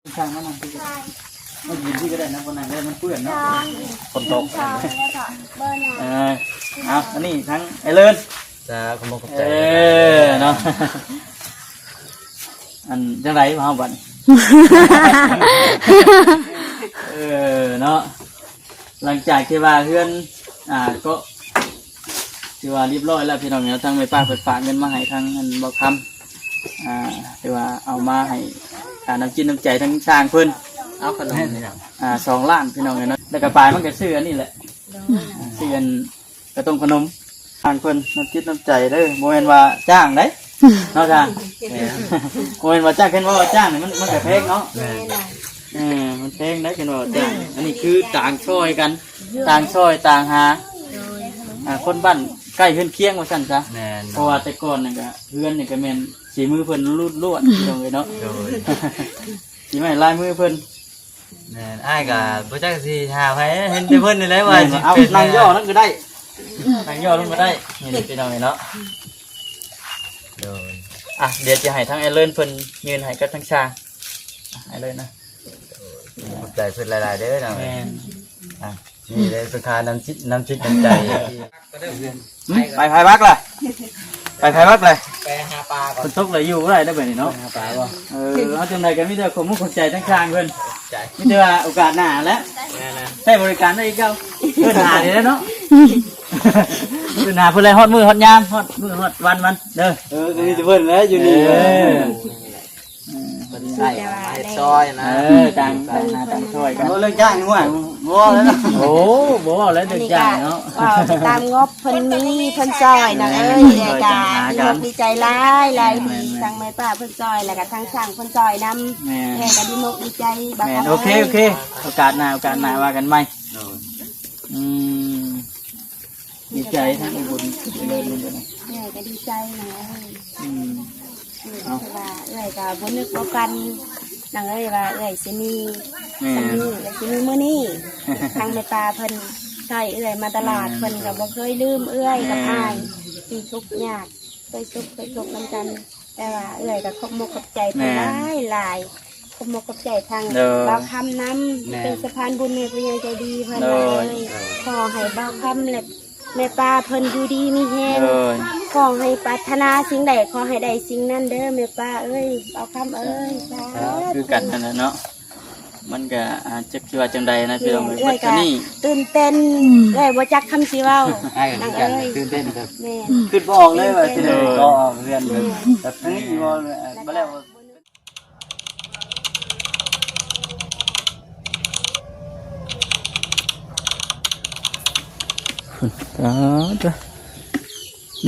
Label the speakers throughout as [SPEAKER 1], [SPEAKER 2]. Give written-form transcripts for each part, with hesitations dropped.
[SPEAKER 1] ข้างนั่นน่ะไม่ยินที่ก็ได้นะคนนั้นเลยมันเปื้อนเนาะฝนตกเอาอันนี้ทั้งไอเลิน
[SPEAKER 2] จะขโมยกับใจ
[SPEAKER 1] เนาะอันจังไรมาเอาบัตรเนาะหลังจากที่ว่าเพื่อนก็ที่ว่าเรียบร้อยแล้วพี่น้องเนี่ยทั้งไปป้าเปิดฝากเงินมาให้ทั้งอันบอกคำที่ว่าเอามาให้น้ำจิ้มน้ำใจทั้งช่างเพื่อน
[SPEAKER 2] เอาขนมนี่นะ
[SPEAKER 1] 2 ล้านพี่น้องเนี่ยเนาะแล้วก็ปลายมันก็ซื้ออันนี้แหละซื้ออันกระต้มขนมทางเพื่อนน้ำจิ้มน้ำใจเด้อโมเมนว่าจ้างได้เนาะจ้างโมเมนว่าจ้างเห็นว่าจ้างเนี่ยมันก็แพงเนาะมันแพงได้เห็นว่าจ้างอันนี้คือต่างช่วยกันต่างช่วยต่างหาคนบ้านใกล้เพื่อนเคียงว่าสั่นซะเพราะว่าแต่ก่อนนี่ก็เพื่อนนี่ก็แม่นสีมือเพิ่นรูดลวดพี่น้องเลยเนาะสีไม้ลายมือเพิ่น
[SPEAKER 2] อ้ายกับพระเจ้าสีหาไปเห็นเพิ่นนี่แหละว่า
[SPEAKER 1] เอานั่งย่อนั่นก็ได้นั่งย่อนั่นก็ได้นี่พี่น้องเนาะเดี๋ยวจะให้ทั้งไอเลินเพิ่นยืนให้กับทั้งชาไอเลินนะ
[SPEAKER 2] ใจเพิ่นหลายๆเด้อนะนี่เลยสุขาน้ำจิตน้ำใจ
[SPEAKER 1] ไปพายบักล่ะไปพายบักเลย
[SPEAKER 2] ไปหาปลาก่อน
[SPEAKER 1] คนตกเลยอยู่ก็ได้แบบนี้เนาะ
[SPEAKER 2] หาปลาบ่
[SPEAKER 1] เอาจังใดกันมิเตอร์ขมุขใจทั้งชางเพิ่นมิเตอร์โอกาสหน้าแล้วใช้บริการได้อีกเก้าเพิ่นหาดีแล้วเนาะเพิ่นหาเพิ่นเลยฮอดมือฮอดยามฮอดมือฮอดวันมันเด้อ
[SPEAKER 2] ก็มีแต่เพิ่นแล้วอยู่นี่ใช่ซอยนะ
[SPEAKER 1] ต่างซอยกัน
[SPEAKER 2] เรื่องจ้างนี่ว่าบ่แล้ว
[SPEAKER 1] โอ้บ่แล้วเรื่องจ้างเนาะ
[SPEAKER 3] ตามงบเพิ่นมีเพิ่นซอยนะดีใจหลายทางแม่ป้าเพิ่นซอยแล้วก็ทางช่างเพิ่นซอยนำแม่ก็ดีใจ
[SPEAKER 1] บักโอเคโอกาสหน้าว่ากันใหม่ดีใจทั้งบุญเลย
[SPEAKER 3] แม่ก็ดีใจนะว่าก็บ่นึกบ่กันนั่งว่าสิมีแล้วสิมีมื้อนี้ทางแม่ตาเพิ่นใช่มาตลาดเพิ่นก็บ่เคยลืมกับอ้ายมีทุกข์ยากเคยสุขนำกันแต่ว่าก็ขอบมกขอบใจเพิ่นหลายขอบมกขอบใจทางบ่าวคำนำเป็นสะพานบุญให้ผู้ใหญ่ใจดีเพิ่นขอให้บ่าวคำและแม่ป้าเพิ่นอยู่ดีมีแฮงขอให้ปรารถนาสิ่งใดขอให้ได้สิ่งนั้นเด้อแม่ป้าเอาคำ
[SPEAKER 1] คือกันนั่นแหละเนาะมันก็จะคิดว่าจังใดนะพี่น้องวัดนี้
[SPEAKER 3] ตื่นเต้นบ่จักคำสิเว้า
[SPEAKER 2] นั่งตื่นเต้นครับ
[SPEAKER 3] แม่
[SPEAKER 1] ขึ้นบ่ออกเลยว่าสิได้ก็เรียนแบบนี้บ่แล้ว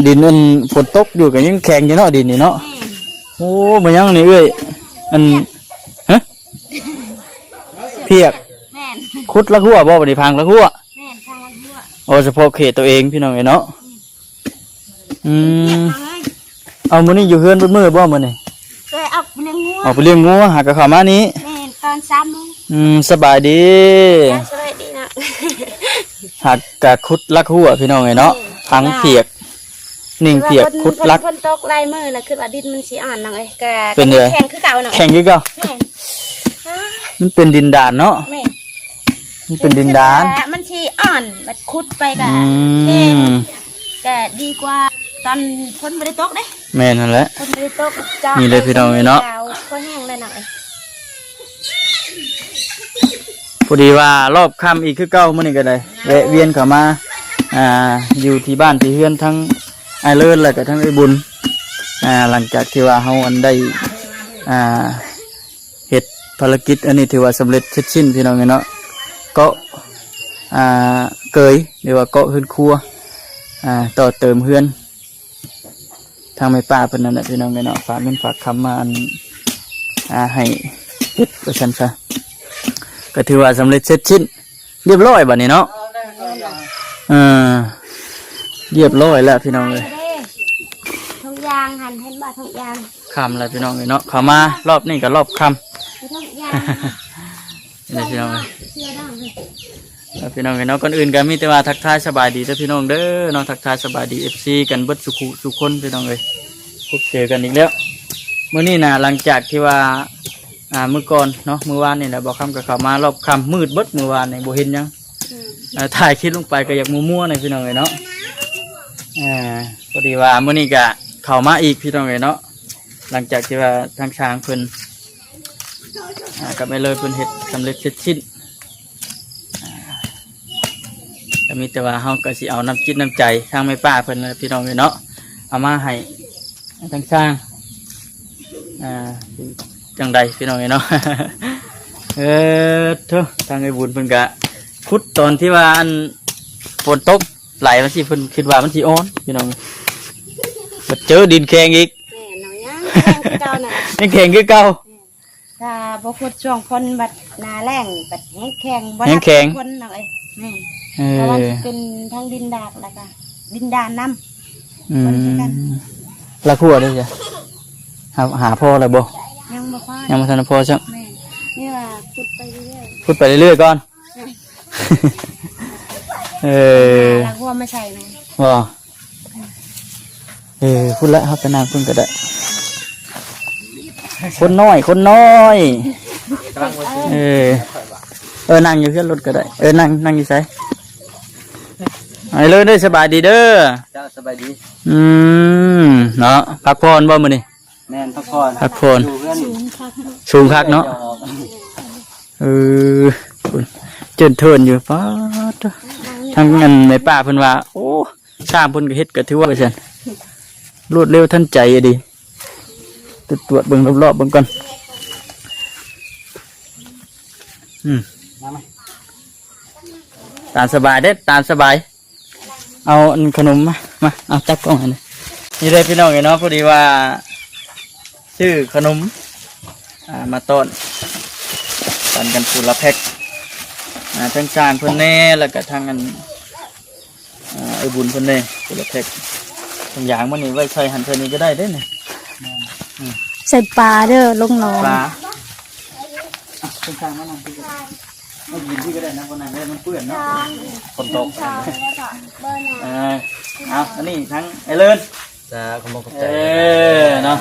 [SPEAKER 1] ดินมันฝนตกอยู่กันยังแข็งอยู่เนาะดินนี่เนาะโอ้มันยังนี่อันเพียกคุดละหัวบ่บริพังละหัวโอ้เฉพาะเขตตัวเองพี่น้องเนาะเอามื้อนี้อยู่เฮือนบนมือบ่มื้อนี้ออกไปเลี้ยงงัวหากะเข้ามานี้
[SPEAKER 3] ตอน3 โมง
[SPEAKER 1] สบายดี
[SPEAKER 3] สบายดีนะ
[SPEAKER 1] หากกะคุดลักหัวพี่น้องเนาะพังเพียกนิ่งเพียกคุดลัก
[SPEAKER 3] ฝนตกลายมือแล้วคือว่าดินมันสิอ่อนนังแกแข็งคือเก่าหน่อย
[SPEAKER 1] แข็งคือเก่ามันเป็นดินดานเนาะมันเป็นดินดาน
[SPEAKER 3] มันสิอ่อนมันคุดไปกะแต่ดีกว่าตอนฝนไม่ได้ตกเด้
[SPEAKER 1] แม่นั่นแหละ
[SPEAKER 3] ฝนไม่ได้ตก
[SPEAKER 1] นี่เลยพี่น้องเนาะ
[SPEAKER 3] ก็แห้งเลยหน่อย
[SPEAKER 1] พอดีว่ารอบค่ำอีกคือเก่ามื้อนี้ก็ได้แวะเวียนเข้ามาอยู่ที่บ้านที่เฮือนทั้งไอเลิศแล้วก็ทั้งไอบุญหลังจากที่ว่าเฮาอันได้เฮ็ดภารกิจอันนี้ถือว่าสำเร็จเสร็จสิ้นพี่น้องเนาะก็เกยหรือว่าเกาะเฮือนครัวต่อเติมเฮือนทางแม่ป้าเพิ่นนั่นแหละพี่น้องเนาะฝากเงินฝากคำมาให้เฮ็ดว่าซั่นซะก็ถือว่าสำเร็จเสร็จสิ้นเรียบร้อยบัดนี้เนาะเรียบร้อยแล้วพี่น้องเลย
[SPEAKER 3] ทุกยางหันเห็นบ่ทุกยาง
[SPEAKER 1] คำแล้วพี่น้องเลยเนาะเข้ามารอบนี้ก็รอบคำนี่พี่น้องเลยพี่น้องเลยเนาะก่อนอื่นก็มีแต่ว่าทักทายสบายดีแต่พี่น้องเด้อเนาะทักทายสบายดี FC กันเบิดสุขคนพี่น้องเลยพบเจอกันอีกแล้วเมื่อนี้นะหลังจากที่ว่า มื้อก่อนเนาะมื้อวานนี่แหละบ่ค่ำก็เข้ามารอบค่ำมืดเบิดมื้อวานนี่บ่เห็นหยังถ่ายคลิปลงไปก็อยากมั่วๆหน่อยพี่น้องเอ้ยเนาะพอดีว่ามื้อนี้ก็เข้ามาอีกพี่น้องเอ้ยเนาะหลังจากที่ว่าทางช้างเพิ่นก็ไม่เลยเพิ่นเฮ็ดสำเร็จเสร็จสิ้นก็มีแต่ว่าเฮาก็สิเอาน้ำจิตน้ำใจทางแม่ป้าเพิ่นนะพี่น้องเอ้ยเนาะเอามาให้ทางช้างจังใดพี่น้องเอ้ยเนาะ เถอะทางไอ้บุญเพิ่นก็ขุดตอนที่ว่าอันฝนตกไหลมาสิเพิ่นคิดว่ามันสิอ่อนพี่น้องมาเจอดินแข็งอีก
[SPEAKER 3] แม่น้องยังแข็งคือเก่าน่ะ
[SPEAKER 1] ยังแข็งคือเก่า
[SPEAKER 3] ถ้าบ่ขุดช่วงคนบัดหนาแรงบัดแข็งบ่
[SPEAKER 1] แห้งแข็ง
[SPEAKER 3] คนน่ะเอ้ยแม่
[SPEAKER 1] เอ
[SPEAKER 3] เพราะว่า
[SPEAKER 1] อ
[SPEAKER 3] สิเป็นทั้งดินดากแล้วก็ดินดานน้ำ
[SPEAKER 1] อืมละขัวด้วยจ้ะหาพ่อแล้วบ่
[SPEAKER 3] ยังบ่พอ
[SPEAKER 1] ยังบ่ทันพ่อจัง
[SPEAKER 3] แม่นี่ว่าขุดไปเรื่อย
[SPEAKER 1] พูดไปเรื่อยๆก่อน เออ
[SPEAKER 3] แล้วหัวไม่ใช่นะ
[SPEAKER 1] ว่าพูดแล้วครับไปนางเพิ่นก็ได้คนน้อยนั่งอยู่เพื่อนรถก็ได้นั่งอยู่ไสไอ้เลยเด้อสบายดีเด้อ
[SPEAKER 2] เจ้าสบายดี
[SPEAKER 1] เนาะพักผ่อนบ่มื้อนี้
[SPEAKER 2] แม่นพักผ่อน
[SPEAKER 1] พักผ่อน
[SPEAKER 2] อยู่เพื่อน
[SPEAKER 1] สูงคักเนาะคุณเจินเทินอยู่ป๊าดทั้งเงินในป่าเพิ่นว่าโอ้สร้างเพิ่นก็เฮ็ดก็ถือว่าซั่นรวดเร็วทันใจอะดิตรวจเบิ่งรอบๆเบิ่งก่อนตามสบายเด้ตามสบายเอาอันขนมมาเอาจับกล้องให้นี่เลยพี่น้องเนาะพอดีว่าชื่อขนมมาต้อนกันปูละแพ็กทั้งจานเพิ่นแน่แล้วก็ทั้งอันไอ้บุญเพิ่นแน่ปูละแพ็กบางอย่างมันนี่ไว้ใส่หันเท่านี้ก็ได้เด้เนี่ย
[SPEAKER 4] ใส่ปลาเด้อลงหนอง
[SPEAKER 1] ปลาทั้งจานมันนั่งที่ก็ได้ไม่ยินที่ก็ได้นะคนนั้นเลยมันเปื้อนเนาะฝนตกเอาอันนี้ทั้งไอ้เลิน
[SPEAKER 2] จะขโมยกับใจ
[SPEAKER 1] เนาะ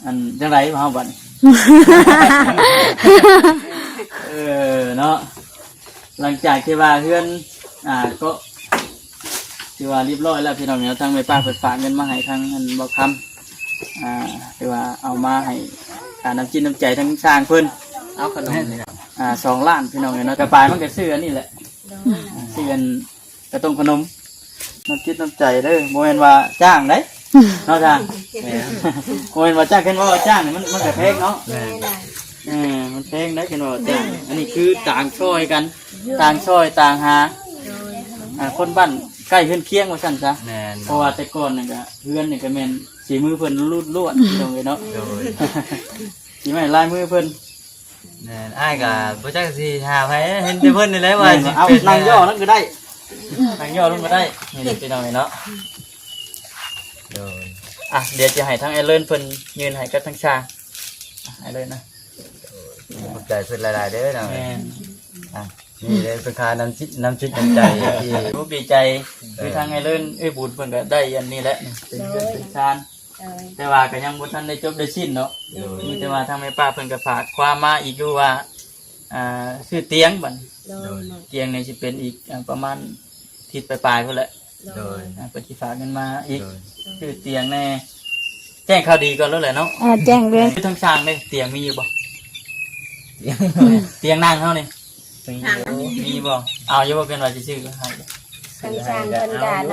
[SPEAKER 1] อันจังไรมาเอาบัด เนาะหลังจากที่ว่าเพื่อนก็ที่ว่าเรียบร้อยแล้วพี่น้องเนี่ยทั้งแม่ป้าเปิดฝากเงินมาให้ทั้งอันบอกคำที่ว่าเอามาให้น้ำจิ้มน้ำใจทั้งสร้างเพิ่น
[SPEAKER 2] เอาขนมนี่นะ
[SPEAKER 1] 2 ล้านพี่น้องเนี่ยเนาะกระปายมันก็ซื้ออันนี้แหละซื้ออันกระต้มขนมน้ำจิ้มน้ำใจเด้อโมเห็นว่าจ้างได้เนาะจ้างโมเห็นว่าจ้างเห็นว่าจ้างเนี่ยมันก็แพงเนาะ มันแพงได้กันว่าจ้างอันนี้คือต่างช่วยกันต่างช่วยต่างหาคนบ้านใกล้เพื่อนเคียงว่าสั่นซะ
[SPEAKER 2] แม่น
[SPEAKER 1] เพราะว่าแต่ก่อนนี่ก็เพื่อนนี่ก็แม่นสีมือเพิ่นรูดลวดตรงเลยเนาะ
[SPEAKER 2] โดย
[SPEAKER 1] สีไม้ลายมือเพิ่น
[SPEAKER 2] แม่นอ้ายก็บ่จักสิหาไผเห็นแต่เพิ่นนี่แหละว่าสิ
[SPEAKER 1] เอา
[SPEAKER 2] เป็น
[SPEAKER 1] นั่งย่อนั่นก็ได้นั่งย่อนั่นก็ได้นี่พี่น้องเนาะ
[SPEAKER 2] โดย
[SPEAKER 1] เดี๋ยวจะให้ทั้งไอเลินเพิ่นยืนให้กับทั้งชาไอเลินนะ
[SPEAKER 2] ขอบใจเพิ่นหลายๆเด้อนะ
[SPEAKER 1] แม่น
[SPEAKER 2] นี่เลยเป็นค่าน้ำจิตน้ำใจที่
[SPEAKER 1] รู้ดีใจคือทางไอเลินบุญเพิ่นก็ได้อันนี้แหละนี่เป็นเพื่อนเป็นชานแต่ว่าก็ยังบ่ทันได้จบได้สิ้นเนาะ มีแต่ว่าทางแม่ป้าเพิ่นก็ฝากความมาอีกอยู่ว่าซื้อเตียงบัดเตียงนี่สิเป็นอีกประมาณทิศปลายๆพุ่นแหละ
[SPEAKER 2] โดย
[SPEAKER 1] เพิ่นสิฝากเงินมาอีกซื้อเตียงแน่แจ้งข่าวดีก่อนแล้วแหละเนาะ
[SPEAKER 4] แจ้งเลย
[SPEAKER 1] คือทั้งช่างเด้เตียงมีอยู่บ่เตียงนั่งเฮานี่มีบ่เอาอยู่บ่เป็นว่าสิซื้อก็ให้
[SPEAKER 3] ทางชางเพิ่นกัน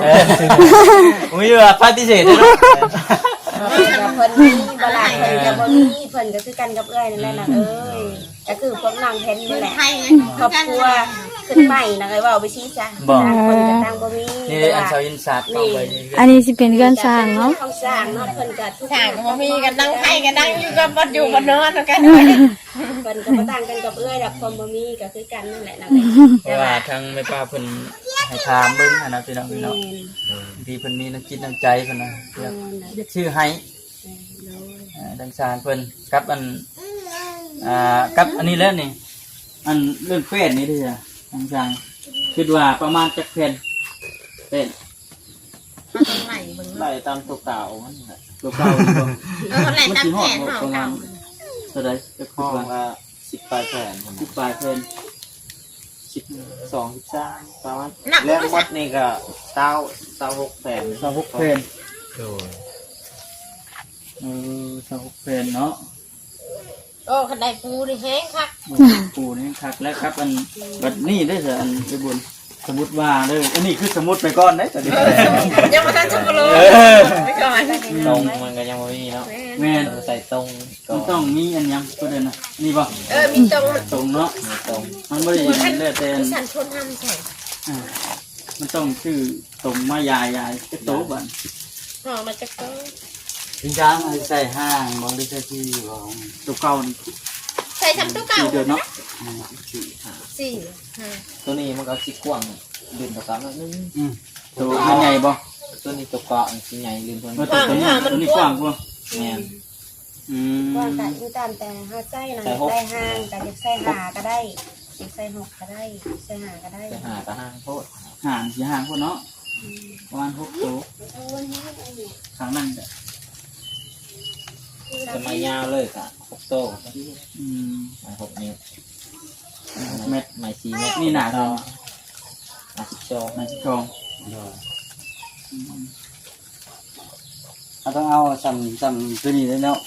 [SPEAKER 1] อุ้ยว่าปฏิเสธเนาะ
[SPEAKER 3] กับเพิ่นมีบ่หลายเพิ่นก็บ่มีเพิ่นก็คือกันกับเอ้อยนั่นแหละนะเอ้ยก็คือพวกนางเพ็ญนี่แหละครอบครัวขึ้นใหม่นะเอ้ยว่าเอาไปชี้ซะเพิ่นก็ต่างบ่มี
[SPEAKER 1] นี่อันชาวอินสาดเข้าไปนี่
[SPEAKER 4] อันนี้สิเป็นเรื่องสร้างเนาะ
[SPEAKER 3] เขาสร้างเนาะเพิ่นก็ทุก
[SPEAKER 5] สร้างก็มีกันนั่งไข่กันนั่งอยู่กับบ่อยู่บ่นอนกัน
[SPEAKER 3] เพิ่นก็บ่ต่างกันกับเอ้อยดอกความบ่มีก็คือกันนั่นแหละนะ
[SPEAKER 1] เพราะว่าทางแม่ป้าเพิ่นให้ถามเบิ่งนะพี่น้องเนาะบางทีเพิ่นมีน้ำจิตน้ำใจเพิ่นนะอยากชื่อให้ดังสารเพิ่นกับกับอันนี้แล้วนี่อันเรื่องเป็ดนี่ดิจ้ะดังสารคิดว่าประมาณจักแผ่นเป็ดไล่ตามตัวเก่ามันตัวเก่า
[SPEAKER 5] ไหลตามแขน
[SPEAKER 1] ประมาณ เท่าไหร่จะคุ
[SPEAKER 2] ห้
[SPEAKER 1] ย
[SPEAKER 2] อง
[SPEAKER 1] ว่า
[SPEAKER 2] ละ18แผ่น
[SPEAKER 1] สิบปลายเพลิน
[SPEAKER 2] 12 13ประมาณ
[SPEAKER 5] หนัก
[SPEAKER 2] แรงหมดนี่ก็26แผ่น
[SPEAKER 1] สองหกเพลิน
[SPEAKER 2] โดย
[SPEAKER 1] สองหกเพลินเนาะ
[SPEAKER 5] โอ้ขันไดปูดิแห้งคัก
[SPEAKER 1] ปูนี่คักแล้วครับอันบัดนี้ได้เถอะอันไปบุญสมุดว่าเลยอันนี้คือสมุดไปก่อนได้แต่เดี๋ยว
[SPEAKER 5] ยังมาทันชุกโลไม่ก่อน
[SPEAKER 2] ตรงมันก็ยังบ่มีเนาะ
[SPEAKER 1] แม่น
[SPEAKER 2] ใส่ตรง
[SPEAKER 1] มันต้องมีอันยังตัวเดินนะนี่ป่ะ
[SPEAKER 5] มีตรง
[SPEAKER 1] ตรงเนาะ
[SPEAKER 2] ตรง
[SPEAKER 1] มันไม่ได้เลือดแต่
[SPEAKER 5] สันชนทำใส่
[SPEAKER 1] มันต้องชื่อตรงมายายจะโต๊ะบ้าน
[SPEAKER 5] ห่อมาจากโต๊ะ
[SPEAKER 2] จริงจังใส่ห้างบ่ได้ใส่ที่บ่
[SPEAKER 1] ตัวเก่านี่
[SPEAKER 5] ใส่ทำตู้เก่า
[SPEAKER 1] สี่เดือนเนาะ
[SPEAKER 5] สี่
[SPEAKER 2] ตัวนี้มันก็สิกว้างลื่นต่อกันนึง
[SPEAKER 1] ตัวมันใหญ่ป่ะ
[SPEAKER 2] ตัวนี้ตัวเกาะสิใหญ่ลื่นเพิ่น
[SPEAKER 1] ตัวนี้กว้างกว่า
[SPEAKER 2] แม่น
[SPEAKER 3] ว่าแต่อยู่ตามแต่ห้าไส้นะได้ห้างแต่อยากใส่หาก็ได้อยากใส่หกก็ได้ใส่หาก็ได้
[SPEAKER 2] ไปหาตะห้างโพด
[SPEAKER 1] ห่างสีห่างพวกเนาะประมาณ6 ตัวครั้งนั้น
[SPEAKER 2] จะมายาวเลยค่ะ6โต 6 นิ้ว
[SPEAKER 1] เม็ด
[SPEAKER 2] ไม้4เม็ด
[SPEAKER 1] นี่หนาทอง
[SPEAKER 2] 12
[SPEAKER 1] นาทีทอง
[SPEAKER 2] เราต้องเอาซ้ำตัวนี้เลยเนาะ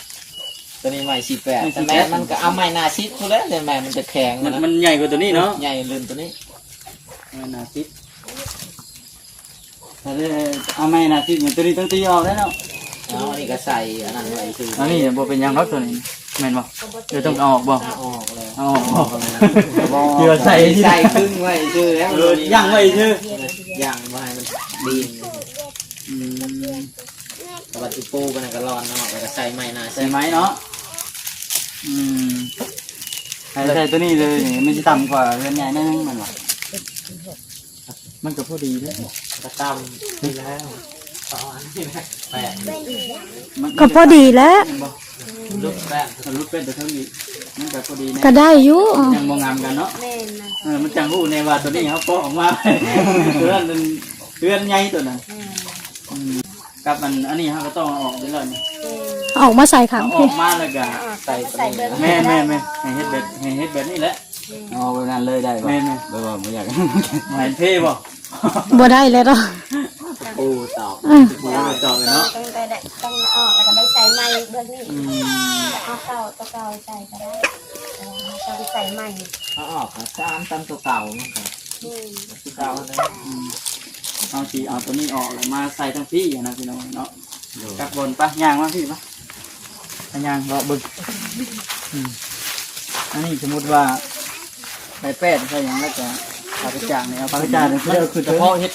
[SPEAKER 2] ตัวนี้ไม้48แต่แม่มันก็เอาไม้หน้าชิดพุ่นแล้วแต่แม่มันจะแข็ง
[SPEAKER 1] มันใหญ่กว่าตัวนี้เนาะ
[SPEAKER 2] ใหญ่ลื่นตัวนี้
[SPEAKER 1] นาทิตแต่เอาไม่นาทิตเหมือนตัวนี้ต้องตีออกแล้วเนาะ
[SPEAKER 2] เอาอันนี้ก็ใส่อันนั้นไว้คือ
[SPEAKER 1] อันนี้บ่เป็นยังครับตัวนี้แม่นบ่เดี๋ยวต้องเอาออกบ่
[SPEAKER 2] เอาออกเลย
[SPEAKER 1] เอาออกเดี๋ยวใส่ที่
[SPEAKER 2] ใส่ครึ่งไว้คือแล้ว
[SPEAKER 1] ย่างไว้ชื่อ
[SPEAKER 2] ย่างไว้ให้มันดีนกระบะติปูกันก็ร้อนเนาะแล้วก็ใส่ไม้หน้า
[SPEAKER 1] ใส่ไม้เนาะใส่ตัวนี้เลยมันจะต่ำกว่าเรือนใหญ่นั่นมันว่ะมันก็พอดีเลย
[SPEAKER 2] ก็ตำดีแล้วต่ออันนี้นะแปะ
[SPEAKER 4] ก็พอดีแล้ว
[SPEAKER 2] ลุกแปะ
[SPEAKER 1] ถ้ารุดเป็นตัวเท่านี้มันก็พอดีนะ
[SPEAKER 4] ก็ได้อยู่
[SPEAKER 1] ยังบ่งามกันเนาะ
[SPEAKER 3] แม่นะ
[SPEAKER 1] มันจังรู้ในว่าตัวนี้เขาโปะออกมาเรือนใหญ่ตัวนั้นกับอันนี้เขาก็ต้องออกไปเลย
[SPEAKER 4] ออกมาใส่ขัง
[SPEAKER 1] อ
[SPEAKER 4] พี่
[SPEAKER 1] อกมาแล้วก็
[SPEAKER 2] ใส่
[SPEAKER 3] ใส่เบอร์
[SPEAKER 1] แม่ให้เฮ็ดแบบนี้แหละ
[SPEAKER 2] เอาไปนั่นเลยได้ป่ะ
[SPEAKER 1] แม่
[SPEAKER 2] แบบว่าไม่อยาก
[SPEAKER 1] หายเท่บ่
[SPEAKER 4] บ่ได้แล้วเนาะ
[SPEAKER 2] ปูตอก
[SPEAKER 1] ปูไปต่อเลยเนาะ
[SPEAKER 3] ต้องออกแล้วก็ได้ใส่ไม้เบอร์นี้เอาเก่าตัวเก่าใส่ก็ได้ต้องใส่ใหม่
[SPEAKER 2] เอาออกตามตัวเก่านะครับตัวเก่าเลย
[SPEAKER 1] เอาสีเอาตัวนี้ออกแล้วมาใส่ทั้งพี่นะพี่น้องเนาะกับบนปะย่างมาพี่ปะย่างเราบึกอันนี้สมมติว่าใส่แป้งใส่ยังแล้วก็ปลากระจางเนี่ยเอาปลากระจางเนี่ยมันคือเฉพาะเฮ็ด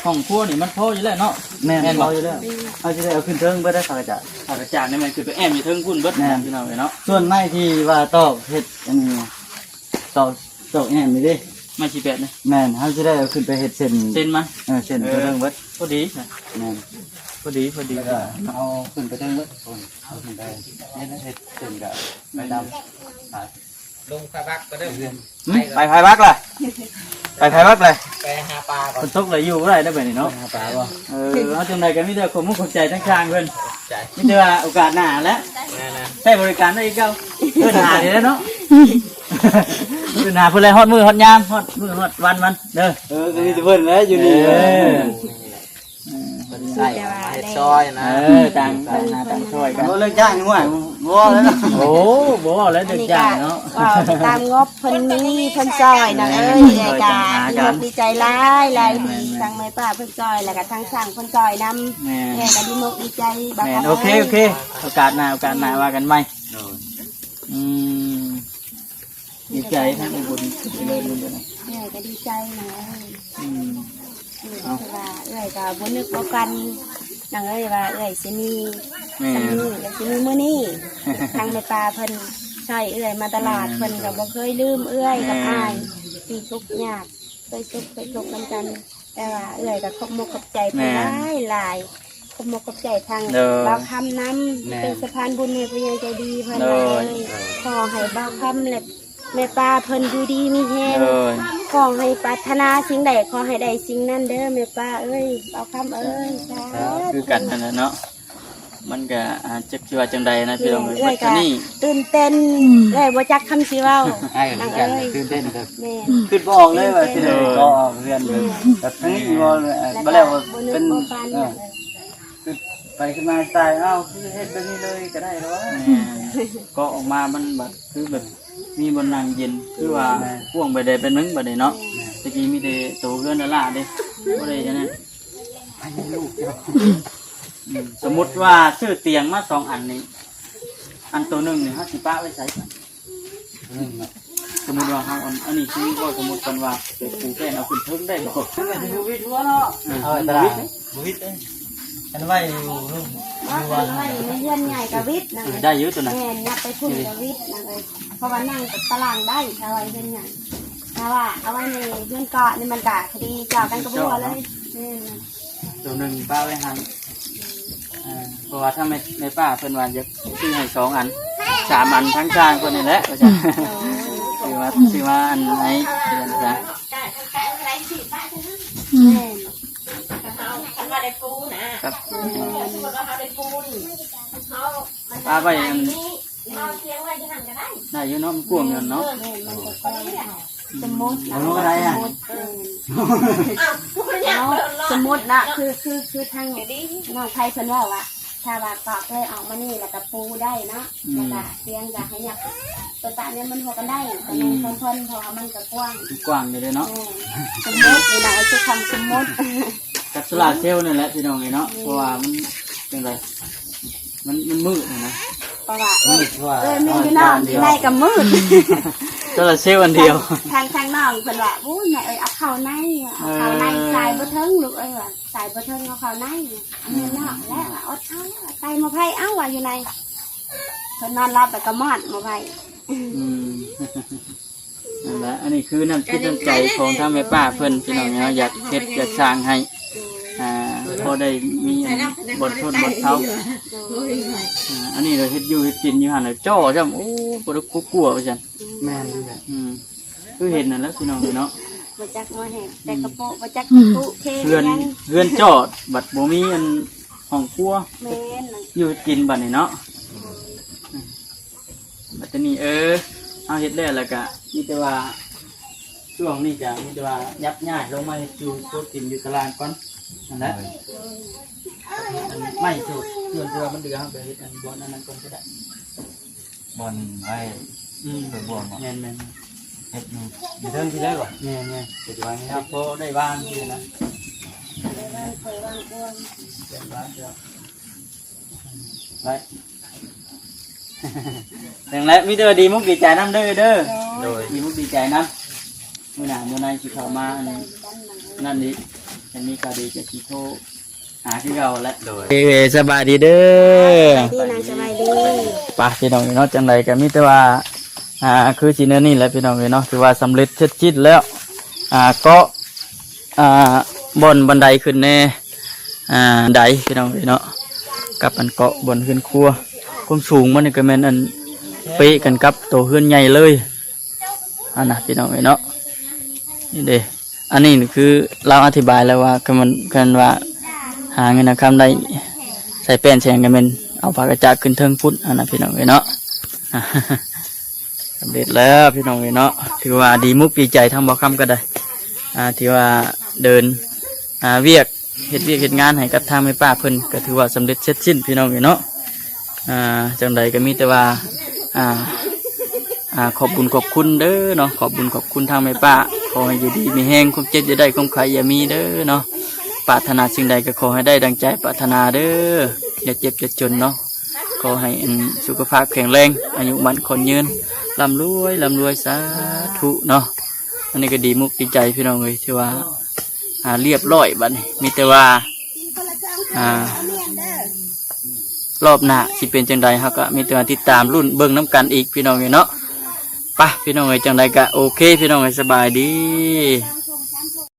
[SPEAKER 1] ห้องครัวนี่มันพออยู่แล้วเนาะแม่นพออยู่แล้วเอาจะได้เอาขึ้นเทิงเบิดได้ปลากระจางปลากระจางนี่มันคือไปแอมอยู่เทิงพุ่นเบิดพี่น้องเนาะส่วนไม้ที่ว่าตอกเฮ็ดอันนี้ตอกแอมนี่ดิไม่ชีเป็ดนะแม่นเขาจะได้เอาขึ้นไปเฮ็ดเส้นมันเส้นเทิงเบิดพอดีแม่นพอดีเอาขึ้นไปเทิงเบิดเอาขึ้นไปเฮ็ดเส้นกับใบดำ
[SPEAKER 2] ลงพาบักก็ได้
[SPEAKER 1] ไปพายบักเลยไปพายบักเลย
[SPEAKER 2] ไปหาปลาก่อน
[SPEAKER 1] คนตกเลยอยู่อะไรได้แบบนี้เนาะ
[SPEAKER 2] หาปลาบ่
[SPEAKER 1] เอาจังไรกันมิเตอร์ผมมุ่งใจทั้งทางเพื่อน
[SPEAKER 2] ใจ
[SPEAKER 1] มิเตอร์โอกาสหน้าแล้ว
[SPEAKER 2] นะ
[SPEAKER 1] ใช้บริการได้อีกเก้าเพื่อนหาดีแล้วเนาะเพื่อนหาเพื่อนอะไรฮอดมือฮอดยามฮอดมือฮอดวันมันเด้อก็มีแต่เพื่อนแล้วอยู่นี่
[SPEAKER 2] ใส่เห็ดซอยนะ
[SPEAKER 1] ต่างหน้าต่างช่วยกัน
[SPEAKER 2] เรื่องจ้างนี่ว่าบ่แล้ว
[SPEAKER 1] โอ้โหแล้วเด็กจ้าเนาะ
[SPEAKER 3] ตามงบเพิ่นมีเพิ่นซอยนะรายการดีใจร้ายรายดีทางแม่ป้าเพิ่นซอยแล้วก็ทางช่างเพิ่นซอยนำแม่ก็ดีมกดีใจบัก
[SPEAKER 1] โอเคโอกาสหน้าว่ากันไหมดีใจทั้งบุญเลยบุญเลย
[SPEAKER 3] แม่ก็ดีใจนะว่าก็บ่นึกว่ากันนางว่าสิมีสิมีมื้อนี้ทางแม่ป้าเพิ่นใช่มาตลาดเพิ่นก็บ่เคยลืมกับอ้ายที่ทุกข์ยากเคยทุกข์นำกันแต่ว่าก็ขอบมกขอบใจเพิ่นหลายขอบมกขอบใจทางบ่าวคำนำเป็นสะพานบุญให้ผู้ใหญ่ใจดีเพิ่นเลยขอให้บ่าวคำและแม่ป้าเพิ่นอยู่ดีมีแฮงขอให้ปรารถนาสิ่งใดขอให้ได้สิ่งนั้นเด้อแม่ป้าบ่าวคำจ้า
[SPEAKER 1] คือกันนั่นแหละเนาะ มันก็อาจจะคิดว่าจังใดนะพี่น้องเอ้ยบัดเทื่อนี้
[SPEAKER 3] ตื่นเต้นเลยบ่จักคำสิเว้า
[SPEAKER 2] ไอ้กันกันตื่นเต้นครับ
[SPEAKER 3] แม่น
[SPEAKER 2] ขึ้นบ่ออกเลยว่าสิได้ก็ออกเรียนเลยแต่ทั้งนี้บ่บ่แล้วว่าเป็น
[SPEAKER 3] บ่ปานเนี่ยเลย
[SPEAKER 2] ขึ้นไปขึ้นมาตายเอ้าคือเฮ็ดแบบนี้เลยก็ได้เหรอ
[SPEAKER 1] ก็ออกมามันแบบคือแบบมีบนนั่งเย็นคือว่าพ่วงไปได้เป็นนึงไปได้เนาะตะกี้มีแต่โตเกินละเด้บ่ได้จังนั้นสมมุติว่าซื้อเตียงมา2อันนี้อันตัวหนึงนี่เฮาสิปะไว้ใส่สมมุติว่าเฮาอันนี้คือก็สมมุติกันว่าเป็นปูแป้นเอาขึ้นถึงได้บ่
[SPEAKER 2] นั่นก็คือวิทย์ว่าเนาะตลาดวิทย์อันไว้อยู่ลูก
[SPEAKER 3] ว่าเอาไว้ในเรือนใหญ่กับวิทย์นั่นเลย
[SPEAKER 1] ได้เยอะตัวนั้น
[SPEAKER 3] แม่นยับไปพุ่นกับวิทย์นั่นเลยเพราะว่านั่งตารางได้ถ้าไว้เรือนใหญ่ถ้าว่าเอาไว้ในเรือนเกาะนี่มันกะคดีเจาะกันกับบัวเลยนี่นะ
[SPEAKER 1] ตัวหนึงป้าไว้หันเพราะว่าถ้าไม่ป้าเพิ่นว่าจะซื้อให้2อัน3อันทั้งกลางเพิ่นนี่แหละว่าจังซื้อมาอันไหนเพิ่นจ้ะ
[SPEAKER 3] แม่น
[SPEAKER 5] คันว่าได้ปูนะครับ ว่าเขาได้ปูนี่เขา
[SPEAKER 1] ป้าไว้อัน
[SPEAKER 5] เอาเทียงไว้ที่หันก็ได้
[SPEAKER 1] ได้อยู่เนาะมันกว้างอยู่เนาะ
[SPEAKER 3] แม่นมันก็ไปสมมตินะ
[SPEAKER 5] อ้าวผู้เนี่ย
[SPEAKER 3] เอาสมมตินะคือทางน้องไทยเพิ่นว่าว่าถ้าว่าเกาะเลยออกมานี่แล้วก็ปูได้เนาะแล้วก็เตียงก็ให้ยับตัวตาเนี่ยมันหัวกันได้แต่มันเพิ่นเพราะว่ามันก็กว้าง
[SPEAKER 1] กว้างอยู่เลยเนาะ
[SPEAKER 3] สมมตินี่นะคือคำสมมติ
[SPEAKER 1] กับสลาเซลล์นี่แหละพี่น้องเนาะเพราะว่ามันเป็นไรมันมืดนะ
[SPEAKER 3] เพราะว่า
[SPEAKER 2] นี่ว่า
[SPEAKER 3] มีอยู่นอกอยู่ในกับมืด
[SPEAKER 1] สลาเซลล์อันเดียว
[SPEAKER 3] ทางนอกเพิ่นว่าอู้แม่เอ้ยเอาเข้าในเอาเข้าในสายบ่เทิงลูกเอ้ยว่าสายบ่เทิงเอาเข้าในอันนี้นอกแล้วอดเข้าแล้วไตมาไผเอ้าว่าอยู่ในเพิ่นนอนรับแล้วก็มอดมาไผ
[SPEAKER 1] นั่นแหละอันนี้คือน้ำจิตน้ำใจของทางแม่ป้าเพิ่นพี่น้องเนาะอยากเฮ็ดอยากสร้างให้พอได้มีบททนบทเท้าอันนี้เราเฮ็ดอยู่เฮ็ดกินอยู่หั่นน่ะจ้อจ้ำโอ้บ่ได้กลัวว่าซั่น
[SPEAKER 2] แม่นนี่แหละ
[SPEAKER 1] คือเห็นนั่นแหละพี่น้องเนาะ
[SPEAKER 3] บ่จักมาเห็นแต่กระโปะบ่จักตุเค
[SPEAKER 1] เพื่อน
[SPEAKER 3] ยัง
[SPEAKER 1] เพื่อนจอดบัดบ่มีอันห้องครัว
[SPEAKER 3] แม่น
[SPEAKER 1] อยู่กินบัดนี่เนาะบัดตนี้เอาเฮ็ดแล้วแล้วก็มีแต่ว่าช่วงนี้จะมีแต่ว่ายับย้ายลงมาอยู่โคตรกินอยู่ตารางก่อนนั่นแหละอันไม่สุดส่วนตัวมันเดือดไปเฮ็ดอันบ่นั่นก่อนก็ได้
[SPEAKER 2] บอลไอ้ไปบวม
[SPEAKER 1] แม่น
[SPEAKER 2] เฮ็ดอยู่เทิงที่ได้บ่
[SPEAKER 1] ๆแม่ๆปัจจุบันนี้ครับพอได้วางอยู่นะเป็นวางเดียวไป ดังนั้นมีแต่ว่าดีมุกดีใจน้ำเด้อโดยดีมุกดีใจน้ำมื้อหน้ามื้อในสิเข้ามาอันนั่นดิอันนี้ก็ดีจะสิโทรหาคือเก่าแล้วโดยสบายดีเด้อ
[SPEAKER 3] ดีนางสบายดี
[SPEAKER 1] ป่ะพี่น้องเนาะจังไรก็มีแต่ว่าคือสิเนื้อนี่แหละพี่น้องเนาะถือว่าสำเร็จเสร็จจิตแล้วก็บนบันไดขึ้นแน่ไดพี่น้องเนาะกับอันเกาะบนขึ้นครัวความสูงมันก็แม่นอันเป๊ะกันกับตัวเฮือนใหญ่เลยอันน่ะพี่น้องเนาะนี่เด้อันนี้คือเราอธิบายแล้วว่ากันว่าหาเงินคำได้ใส่แป้นแฉงกันเป็นเอาปากกระจากขึ้นเทิงพุทธอันน่ะพี่น้องเนาะ สำเร็จแล้วพี่น้องเนาะถือว่าดีมุกดีใจทั้งบ่คำก็ได้ที่ว่าเดินเวียกเฮ็ดเวียกเฮ็ดงานให้กับทางแม่ป้าเพิ่นก็ถือว่าสำเร็จเสร็จสิ้นพี่น้องเนาะจังใดก็มีแต่ว่าขอบบุญขอบคุณเด้อเนาะขอบบุญขอบคุณทางแม่ป้าขอให้อยู่ดีมีแห้งความเจ็บจะได้ความไข่อย่ามีเด้อเนาะปรารถนาสิ่งใดก็ขอให้ได้ดังใจปรารถนาเด้ออย่าเจ็บอย่าจนเนาะขอให้สุขภาพแข็งแรงอายุมันคนยืนร่ำรวยสาธุเนาะอันนี้ก็ดีมุกดีใจพี่น้องเลยที่ว่าเรียบร้อยบัดนี้มีแต่ว่ารอบหน้าสิเป็นจังใดเฮาก็มีแต่ว่าติดตามรุ่นเบิ่งน้ำกันอีกพี่น้องเนาะไปพี่น้องเอ้ยจังใดก็โอเคพี่น้องเอ้ยสบายดี